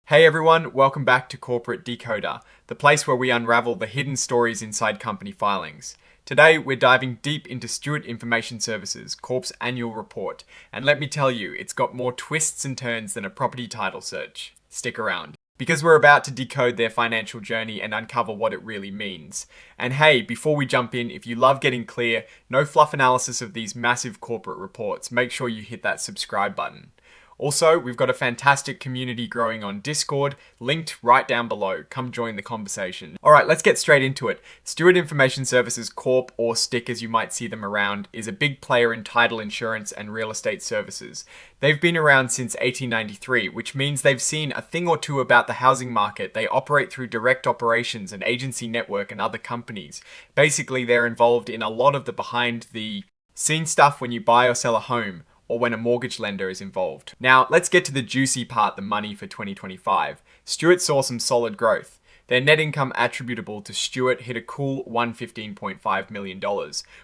Hey everyone, welcome back to Corporate Decoder, the place where we unravel the hidden stories inside company filings. Today, we're diving deep into Stewart Information Services, Corp's annual report, and let me tell you, it's got more twists and turns than a property title search. Stick around, because we're about to decode their financial journey and uncover what it really means. And hey, before we jump in, if you love getting clear, no fluff analysis of these massive corporate reports, make sure you hit that subscribe button. Also, we've got a fantastic community growing on Discord, linked right down below. Come join the conversation. Alright, let's get straight into it. Stewart Information Services Corp, or STIC as you might see them around, is a big player in title insurance and real estate services. They've been around since 1893, which means they've seen a thing or two about the housing market. They operate through direct operations, an agency network, and other companies. Basically, they're involved in a lot of the behind the scene stuff when you buy or sell a home, or when a mortgage lender is involved. Now, let's get to the juicy part, the money for 2025. Stewart saw some solid growth. Their net income attributable to Stewart hit a cool $115.5 million,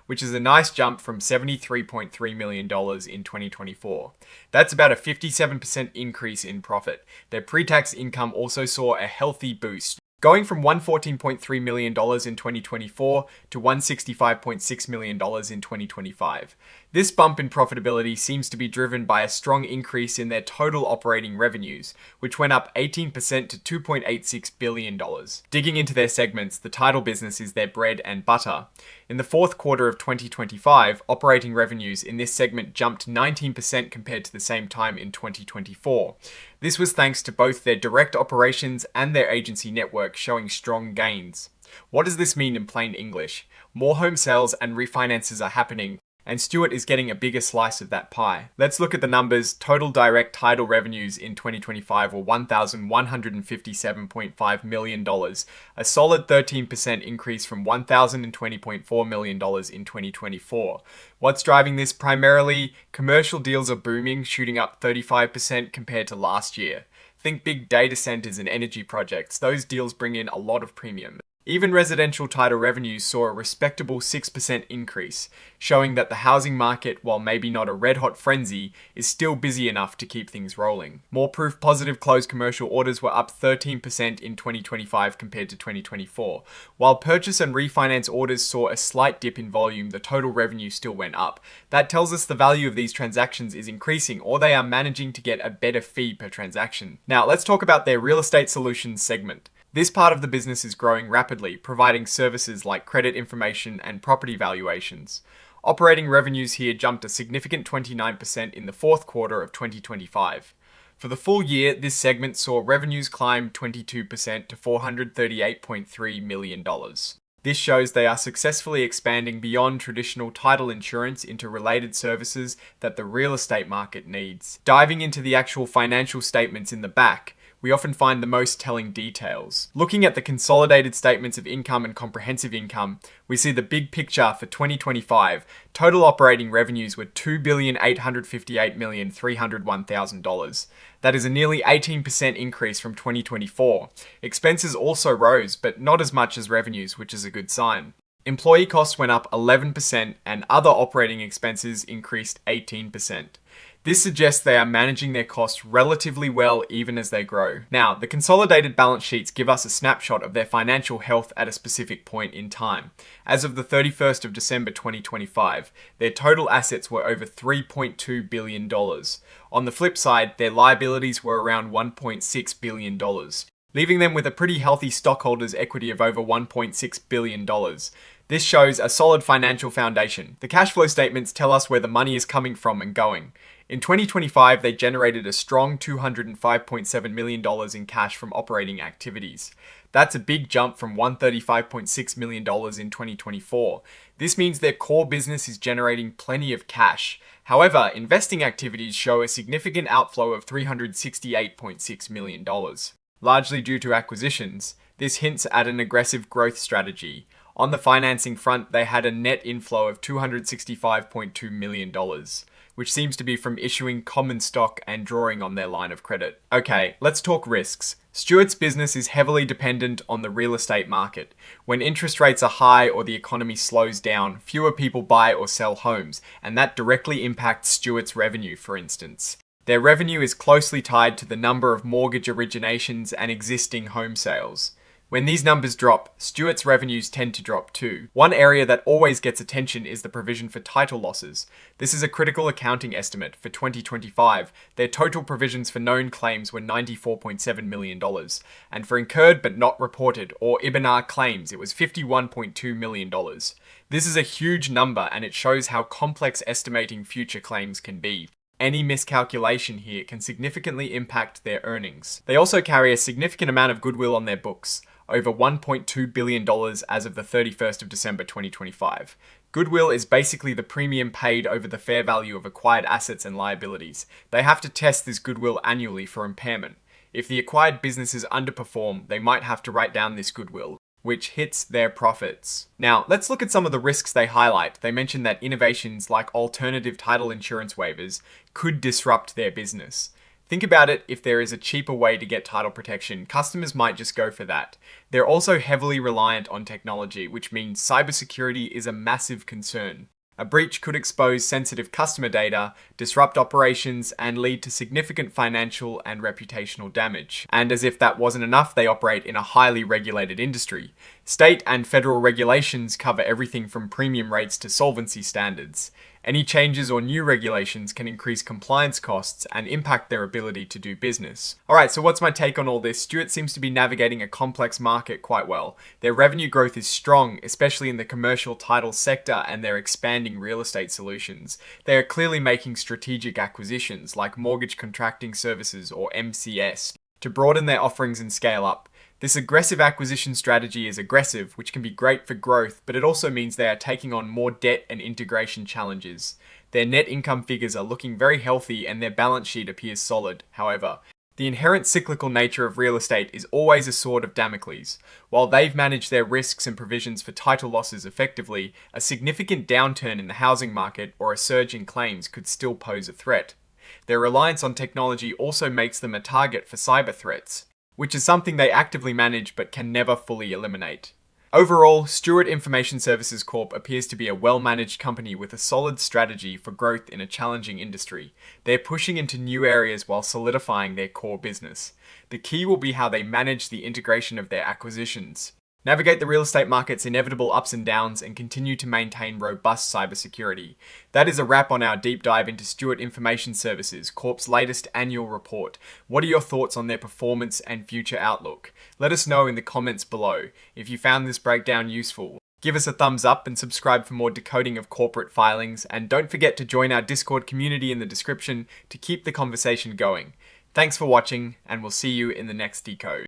which is a nice jump from $73.3 million in 2024. That's about a 57% increase in profit. Their pre-tax income also saw a healthy boost, going from $114.3 million in 2024 to $165.6 million in 2025. This bump in profitability seems to be driven by a strong increase in their total operating revenues, which went up 18% to $2.86 billion. Digging into their segments, the title business is their bread and butter. In the fourth quarter of 2025, operating revenues in this segment jumped 19% compared to the same time in 2024. This was thanks to both their direct operations and their agency network showing strong gains. What does this mean in plain English? More home sales and refinances are happening, and Stewart is getting a bigger slice of that pie. Let's look at the numbers. Total direct title revenues in 2025 were $1,157.5 million, a solid 13% increase from $1,020.4 million in 2024. What's driving this? Primarily, commercial deals are booming, shooting up 35% compared to last year. Think big data centers and energy projects. Those deals bring in a lot of premium. Even residential title revenues saw a respectable 6% increase, showing that the housing market, while maybe not a red-hot frenzy, is still busy enough to keep things rolling. More proof positive closed commercial orders were up 13% in 2025 compared to 2024. While purchase and refinance orders saw a slight dip in volume, the total revenue still went up. That tells us the value of these transactions is increasing, or they are managing to get a better fee per transaction. Now, let's talk about their real estate solutions segment. This part of the business is growing rapidly, providing services like credit information and property valuations. Operating revenues here jumped a significant 29% in the fourth quarter of 2025. For the full year, this segment saw revenues climb 22% to $438.3 million. This shows they are successfully expanding beyond traditional title insurance into related services that the real estate market needs. Diving into the actual financial statements in the back, we often find the most telling details. Looking at the consolidated statements of income and comprehensive income, we see the big picture for 2025. Total operating revenues were $2,858,301,000. That is a nearly 18% increase from 2024. Expenses also rose, but not as much as revenues, which is a good sign. Employee costs went up 11% and other operating expenses increased 18%. This suggests they are managing their costs relatively well even as they grow. Now, the consolidated balance sheets give us a snapshot of their financial health at a specific point in time. As of the 31st of December 2025, their total assets were over $3.2 billion. On the flip side, their liabilities were around $1.6 billion, leaving them with a pretty healthy stockholders' equity of over $1.6 billion. This shows a solid financial foundation. The cash flow statements tell us where the money is coming from and going. In 2025, they generated a strong $205.7 million in cash from operating activities. That's a big jump from $135.6 million in 2024. This means their core business is generating plenty of cash. However, investing activities show a significant outflow of $368.6 million. Largely due to acquisitions, this hints at an aggressive growth strategy. On the financing front, they had a net inflow of $265.2 million, which seems to be from issuing common stock and drawing on their line of credit. Okay, let's talk risks. Stewart's business is heavily dependent on the real estate market. When interest rates are high or the economy slows down, fewer people buy or sell homes, and that directly impacts Stewart's revenue, for instance. Their revenue is closely tied to the number of mortgage originations and existing home sales. When these numbers drop, Stewart's revenues tend to drop too. One area that always gets attention is the provision for title losses. This is a critical accounting estimate. For 2025, their total provisions for known claims were $94.7 million, and for incurred but not reported, or IBNR claims, it was $51.2 million. This is a huge number, and it shows how complex estimating future claims can be. Any miscalculation here can significantly impact their earnings. They also carry a significant amount of goodwill on their books, over $1.2 billion as of the 31st of December 2025. Goodwill is basically the premium paid over the fair value of acquired assets and liabilities. They have to test this goodwill annually for impairment. If the acquired businesses underperform, they might have to write down this goodwill, which hits their profits. Now, let's look at some of the risks they highlight. They mention that innovations like alternative title insurance waivers could disrupt their business. Think about it, if there is a cheaper way to get title protection, customers might just go for that. They're also heavily reliant on technology, which means cybersecurity is a massive concern. A breach could expose sensitive customer data, disrupt operations, and lead to significant financial and reputational damage. And as if that wasn't enough, they operate in a highly regulated industry. State and federal regulations cover everything from premium rates to solvency standards. Any changes or new regulations can increase compliance costs and impact their ability to do business. Alright, so what's my take on all this? Stewart seems to be navigating a complex market quite well. Their revenue growth is strong, especially in the commercial title sector, and their expanding real estate solutions. They are clearly making strategic acquisitions like mortgage contracting services, or MCS, to broaden their offerings and scale up. This aggressive acquisition strategy is aggressive, which can be great for growth, but it also means they are taking on more debt and integration challenges. Their net income figures are looking very healthy and their balance sheet appears solid. However, the inherent cyclical nature of real estate is always a sword of Damocles. While they've managed their risks and provisions for title losses effectively, a significant downturn in the housing market or a surge in claims could still pose a threat. Their reliance on technology also makes them a target for cyber threats, which is something they actively manage but can never fully eliminate. Overall, Stewart Information Services Corp appears to be a well-managed company with a solid strategy for growth in a challenging industry. They're pushing into new areas while solidifying their core business. The key will be how they manage the integration of their acquisitions, navigate the real estate market's inevitable ups and downs, and continue to maintain robust cybersecurity. That is a wrap on our deep dive into Stewart Information Services Corp's latest annual report. What are your thoughts on their performance and future outlook? Let us know in the comments below. If you found this breakdown useful, give us a thumbs up and subscribe for more decoding of corporate filings, and don't forget to join our Discord community in the description to keep the conversation going. Thanks for watching, and we'll see you in the next decode.